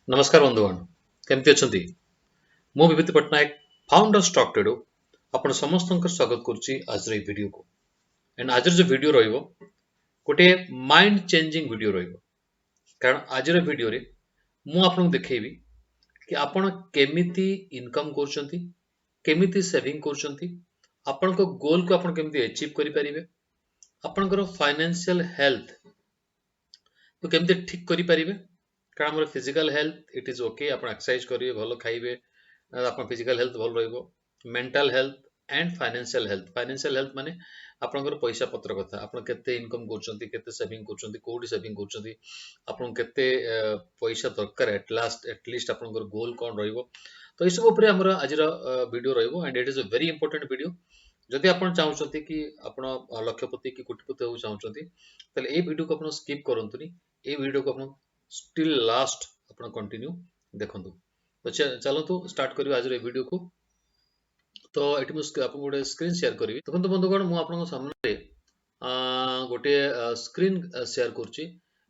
नमस्कार बंधुगण केमती अछंती मु विभूति पट्टनायक फाउंडर स्टॉक ट्रेडो आपण समस्त स्वागत करुच्ची आज वीडियो को एंड आज जो वीडियो रहिबो गोटे माइंड चेंजिंग वीडियो रहिबो कारण आज वीडियो रे मु आपन देखैबी कि आपण केमिति इनकम करचंती केमिति सेविंग करचंती आपण को गोल को आपण केमिति अचीव करि परिबे आपण को फाइनेंशियल हेल्थ तो केमिति ठीक करि परिबे कारण हमर physical health it is okay आपण एक्सरसाइज करिवे भलो खाइबे आपण फिजिकल हेल्थ भल रहइबो mental health and financial health माने आपनकर पैसा पत्र कथा आपण केते इनकम करचंती केते सेविंग करचंती कोडी सेविंग करचंती आपण केते पैसा दरकार एट लीस्ट आपनकर गोल कोन रहइबो तो ई सब ऊपर हमर आजिर वीडियो रहइबो and it is a very important video जदि आपण चाहउचंती कि आपण लक्षपति कि कोटिपति हो चाहउचंती तले ए वीडियो को आपण स्किप करंतुनी ए वीडियो को आपण स्टिल लास्ट आपण कंटिन्यू देखंतु तो चलतु स्टार्ट करियो आज रे वीडियो को तो एटी मु आपन गोटे स्क्रीन शेयर करिवि देखंतु बंधुगण मु आपन सामने गोटे स्क्रीन शेयर करछि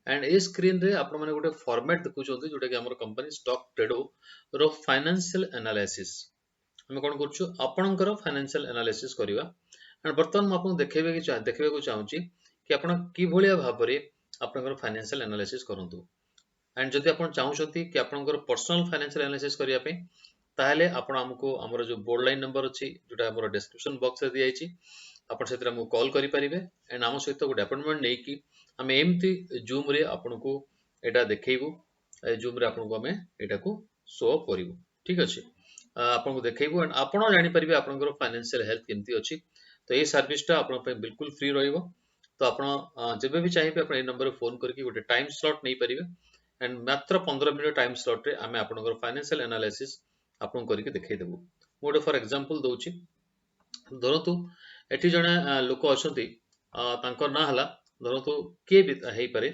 एंड ए स्क्रीन रे आपण माने गोटे फॉर्मेट देखुचंती जोटा कि हमर कंपनी स्टॉक ट्रेडो रो फाइनेंशियल एनालिसिस हम कोन करछु आपनकर फाइनेंशियल एनालिसिस करिवा एंड वर्तमान मु आपन देखबे को चाहूची कि आपण की भलिया भाबरे आपनकर फाइनेंशियल एनालिसिस करंतु एंड जदि आपण चाहउछंती कि आपनकर पर्सनल फाइनेंशियल एनालिसिस करिया पे ताहले आपण हमको हमर जो बोर्ड लाइन नंबर अछि जोटा हमर डिस्क्रिप्शन बॉक्स रे दियाइछि आपण सेतरा हमको कॉल करि परिबे एंड हम सहित गोटे अपॉइंटमेंट नै कि हम एम्ति जूम रे आपनको एटा देखैबो जूम रे आपनको हम एटा को शो करिवो ठीक अछि आपनको देखैबो एंड आपण जानि परिबे आपनकर फाइनेंशियल हेल्थ केमति अछि तो ए सर्विसटा आपण पे बिल्कुल फ्री रहइबो तो आपण जेबे भी चाहिबे आपण ए नंबर रे फोन करके गोटे टाइम स्लॉट नै परिबे एंड मात्र 15 मिनिट टाइम स्लॉट रे आमे आपनकर फाइनेंशियल एनालिसिस आपन करके देखै देबो मोडे फॉर एग्जांपल दोछि धरतु एठी जने लोक अछंती तांकर ना हला धरतु के भी हेई पारे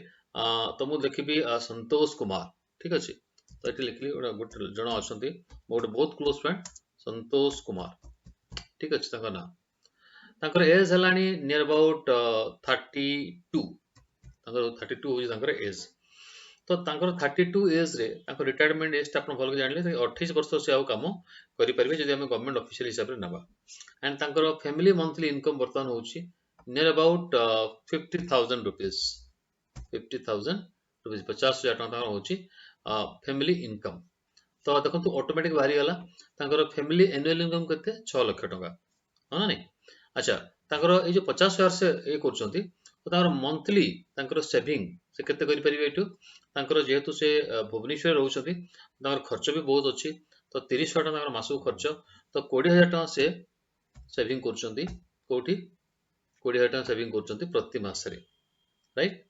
तो मु देखिबी संतोष कुमार ठीक अछि तो एठी लिखली गोटे जण अछंती मोडे बहुत क्लोज फ्रेंड संतोष कुमार ठीक अछि तांकर ना तांकर एज हलानी नियर अबाउट 32 तांकर 32 होई तांकर एज तो तांकर 32 एज रे तांकर रिटायरमेंट एज आपण भल जानले 28 वर्ष से आउ काम करि परबे जदि हम गवर्नमेंट ऑफिशियल हिसाब रे नबा एंड तांकर फैमिली मंथली इनकम वर्तमान होची नियर अबाउट 50,000 रुपीस 50,000 रुपीस 50,000 टका होची फैमिली इनकम तो देखंतु ऑटोमेटिक बाहरी गला तांकर फैमिली एनुअल इनकम केते 6 लाख टका हां नै अच्छा तांकर ए जो 50,000 से ए करचंती तो तांकर मंथली तांकर सेविंग से केते करि परिबे एटू तांकर जेहेतु से भुवनेश्वर रहउछथि तांकर खर्च भी बहुत अछि तो 30,000 टका मासु खर्च तो 20,000 टका से सेविंग करचंती कोठी 20,000 टका सेविंग करचंती प्रति मास रे राइट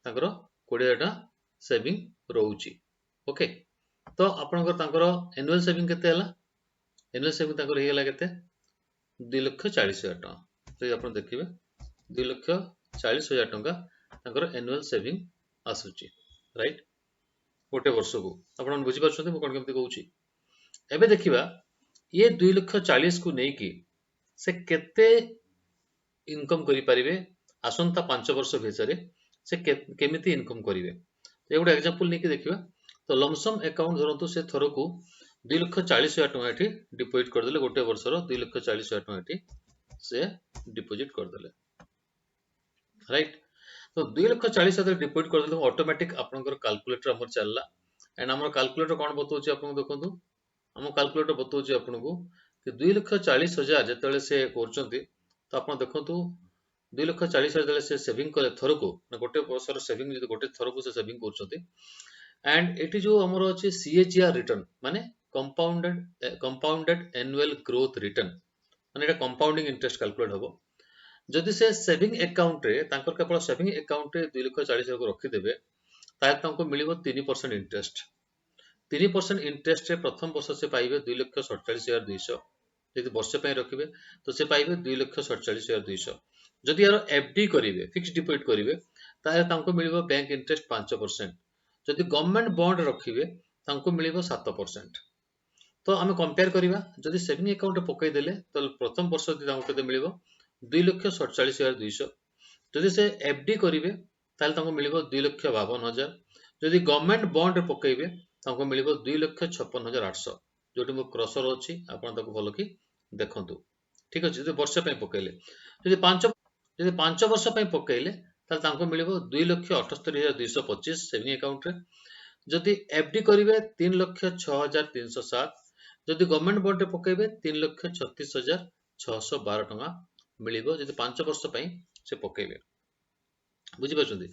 तांकर 20,000 टका सेविंग रहउची ओके तो आपनकर तांकर एनुअल सेविंग केते हला एनुअल सेविंग तांकर हेला केते 2,40,000 टका तो आपण देखिबे 2,40,000 टका तांकर एनुअल सेविंग आसुची राइट गोटे वर्ष को आपण बुझी परछथि मु कोन केमति कहउची एबे देखिबा ये 2,40,000 को नै कि से केते इनकम करि परिबे आसंता 5 वर्ष भितरे से केमिति इनकम करिवे तो एगोटे एग्जांपल नै कि देखिबा तो लमसम अकाउंट धरंतु से थरो को 2,40,000 टका एठी डिपॉजिट कर देले गोटे वर्ष रो 2,40,000 टका एठी से डिपॉजिट कर देले राइट तो 2,40,000 डिपॉजिट कर देले ऑटोमेटिक आपनकर कैलकुलेटर हमर चलला एंड हमर कैलकुलेटर कोन बतौची आपन देखंतु हम कैलकुलेटर बतौची आपनको कि 2,40,000 जतले से करचंती तो आपन देखंतु 2,40,000 जले से सेविंग करे थरो को ना गोटे वर्ष रो सेविंग जदि गोटे थरो को से सेविंग करचंती एंड एटी जो हमर अछि सीएजीआर रिटर्न माने कंपाउंडेड एनुअल ग्रोथ रिटर्न माने एटा कंपाउंडिंग इंटरेस्ट कैलकुलेट हबो जदि से सेविंग अकाउंट रे तांकर केवल सेविंग अकाउंट रे 2,40,000 को रखि देबे ताहे तांको मिलिबो 3% इंटरेस्ट 3% इंटरेस्ट रे प्रथम वर्ष से पाइबे 2,47,200 यदि वर्ष पे रखिबे तो से पाइबे 2,47,200 जदि यार एफडी करिवे फिक्स्ड डिपॉजिट करिवे ताहे तांको मिलिबो बैंक इंटरेस्ट 5% जदि गवर्नमेंट बॉन्ड रखिवे तांको मिलिबो 7% तो आमे कंपेयर करिवा जदि सेविंग अकाउंट रे पकई देले तो प्रथम वर्ष जदि तांको केते मिलिबो 2,47,200 जदि से एफडी करिवे ताले तांको मिलिबो 2,52,000 जदि गवर्नमेंट बॉन्ड रे पकईबे तांको मिलिबो 2,56,800 जोटी मो क्रसर अछि आपण ताको भलो कि देखंतु ठीक अछि जदि वर्ष पय पकेले जदि 5 वर्ष पय पकेले ताले तांको मिलिबो 2,78,225 सेविंग अकाउंट रे जदि एफडी करिवे 3,06,307 जदि गवर्नमेंट बॉन्ड रे पकेबे 3,36,612 टका मिलिबो जदि 5 वर्ष पय से पकेबे बुझी पाछंती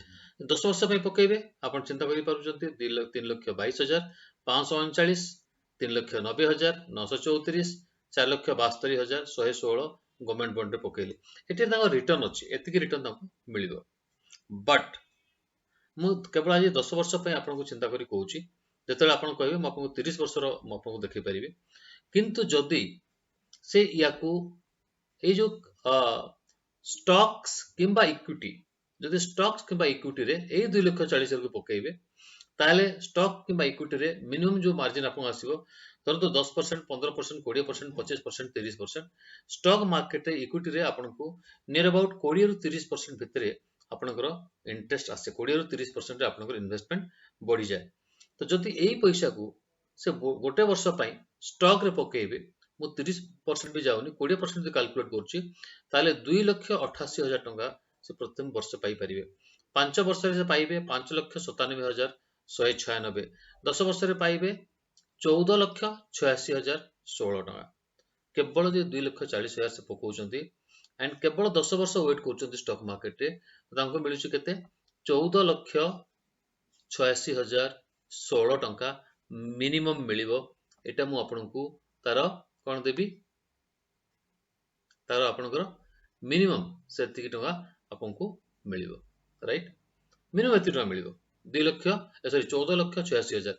10 वर्ष पय पकेबे आपण चिंता करि पारुचंती 3,22,539 3,90,934 4,72,116 गवर्नमेंट बॉन्ड रे पकेले एटे ताको रिटर्न अछि एतिकी रिटर्न ताको मिलिबो बट मु केवल आज 10 वर्ष पय आपनको चिंता करि कहूची जेतेले आपण कहबे म आपनको 30 वर्ष रो म आपनको देखै परिबे किंतु जदि से याकू ए जो स्टॉक्स किंबा इक्विटी जदि स्टॉक्स किंबा इक्विटी रे ए 2,40,000 को पकेबे ताले स्टॉक किंबा इक्विटी रे मिनिमम जो मार्जिन आपन आसीबो धरतो 10% 15% 20% 25% 30% स्टॉक मार्केट रे इक्विटी रे आपनको नियर अबाउट 20 रु 30% भितरे आपनकर इंटरेस्ट आसे 20 रु 30% रे आपनकर इन्वेस्टमेंट बढ़ी जाय तो जदि एई पैसा को से गोटे वर्ष पय स्टॉक रे पकेबे मु 30% भी जाउनी 20% भी कैलकुलेट करछि ताले 2,88,000 टका से प्रत्येक वर्ष पाई परिबे 5 वर्ष रे से पाइबे 5,97,196 10 वर्ष रे पाइबे 14,86,016 टका केवल जे 2,40,000 से पकोचंती एंड केवल 10 वर्ष वेट करचंती स्टॉक मार्केट रे तांको मिलुची केते 14,86,016 टका मिनिमम मिलिबो एटा मु आपनकू तार कोन देबी तार आपनकर मिनिमम सेतिकी टका आपनको मिलिबो राइट मिनिमम एति टका मिलिबो 14,86,000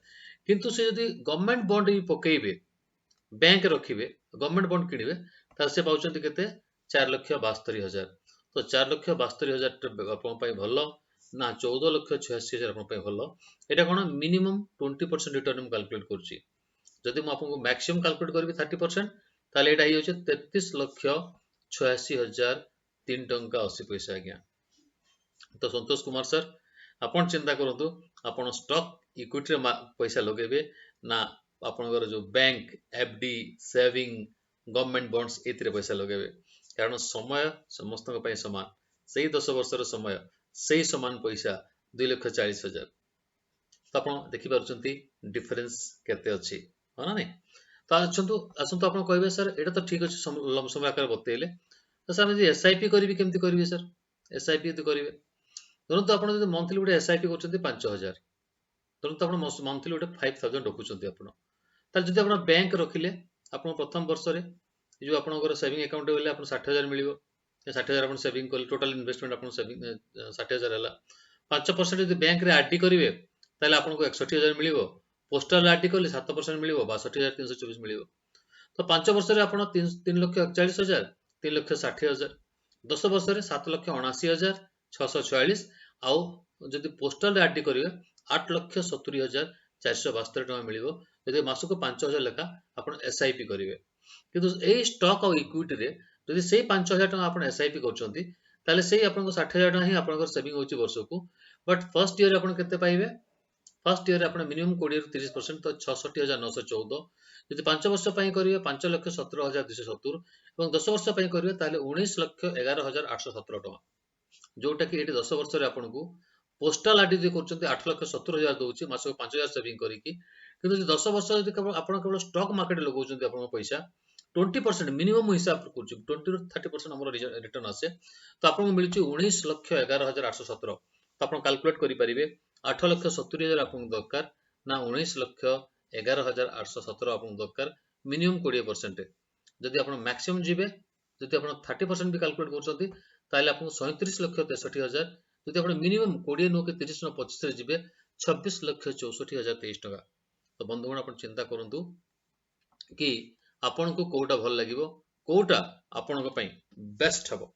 किंतु से यदि गवर्नमेंट बॉन्ड भी पकेइबे बैंक रखिबे गवर्नमेंट बॉन्ड किनिबे तार से पाउचंती केते 4,72,000 तो 4,72,000 आपन पय भलो ना 14,86,000 आपन पय भलो एटा कोन मिनिमम 20% रिटर्न हम कैलकुलेट करछि जदि म आपनको मैक्सिमम कैलकुलेट करबी 30% ताले एटा हियो 33,86,003 टंका 80 पैसा आज्ञा तो संतोष कुमार सर आपण चिंता करंतु आपण स्टॉक इक्विटी रे पैसा लगेबे ना आपनकर जो bank FD saving government bonds एतिरे पैसा लगेबे कारण समय समस्त पय समान सेही 10 वर्ष रो समय सेही समान पैसा 2,40,000 तो आपण देखि पारुचंती डिफरेंस केते अछि हो ना नै तो आसंतु आपण कहबे सर एटा तो ठीक अछि लमसम आकार बतेले तो सर जे एसआईपी करबी केमति करबी सर एसआईपी तो करबे धरंतु आपण जे मंथली उडे एसआईपी करचंती 5,000 धरंतु आपण मंथली उडे 5,000 रखुचंती आपण तार जदि आपण बैंक रखिले आपण प्रथम वर्ष रे जो आपनकर सेविंग अकाउंट बेले आपण 60,000 मिलिबो 60,000 आपण सेविंग कर टोटल इन्वेस्टमेंट आपण सेविंग 60,000 हला 5% जदि बैंक रे आरडी करिवे ताले आपनको 61,000 मिलिबो पोस्टल आरडी करले 7% मिलिबो 62,324 मिलिबो तो 5 वर्ष रे आपण 3,41,000 3,60,000 10 वर्ष रे 7,79,646 आउ जदि पोस्टल रे आरडी करिवे 8,70,472 टका मिलिबो जदि मासको 5,000 लेखा आपण एसआईपी करिवे किंतु ए स्टॉक और इक्विटी रे जदि सेही 5,000 टका आपण एसआईपी करचंती ताले सेही आपनको 60,000 टका ही आपनकर सेविंग होची वर्षको बट फर्स्ट ईयर आपण केते पाइबे फर्स्ट ईयर आपण मिनिमम 20 रु 30% तो 66,914 जदि 5 वर्ष पय करिवे 5,17,270 एवं 10 वर्ष पय करिवे ताले 19,11,817 टका जोटा कि एटी 10 वर्ष रे आपनको पोस्टल आरडी जे करचंती 8,70,000 दोउची मासको 5,000 सेविंग करिकी किंतु 10 वर्ष जदि आपण केवल स्टॉक मार्केट लगौचंती आपण पैसा 20% मिनिमम हिसाब करछु 20 रु 30% हमर रिटर्न आसे तो आपन मिलची 19,11,817 तो आपण कैलकुलेट करि परिबे 8,70,000 आपन दरकार ना 19,11,817 आपन दरकार मिनिमम 20% जदि आपण मैक्सिमम जिबे जदि आपण 30% भी कैलकुलेट करछंती ताले आपन 37,63,000 जदि आपण मिनिमम 20 नो के 30 नो 25 रे जिबे 26,64,023 टका तो बंधुगण आपण चिंता करंतु कि आपण को कोटा भल लागिवो कोटा आपण को पई बेस्ट हबो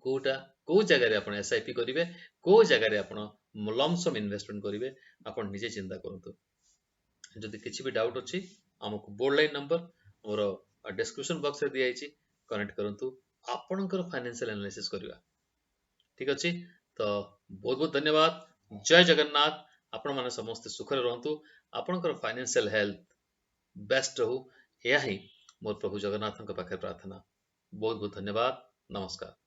कोटा को जगह रे आपण एसआईपी करिवे को जगह रे आपण लमसम इन्वेस्टमेंट करिवे आपण निजे चिंता करंतु जदि किछि भी डाउट अछि हमको बोर्ड लाइन नंबर और डिस्क्रिप्शन बॉक्स रे दिया आइछि कनेक्ट करंतु आपणकर फाइनेंशियल एनालिसिस करबा ठीक अछि तो बहुत बहुत धन्यवाद जय जगन्नाथ आपण माने समस्त सुखरे रहंतु आपणकर फाइनेंशियल हेल्थ बेस्ट रहू यह ही मोर प्रभु जगन्नाथ पाखे प्रार्थना बहुत बहुत धन्यवाद नमस्कार।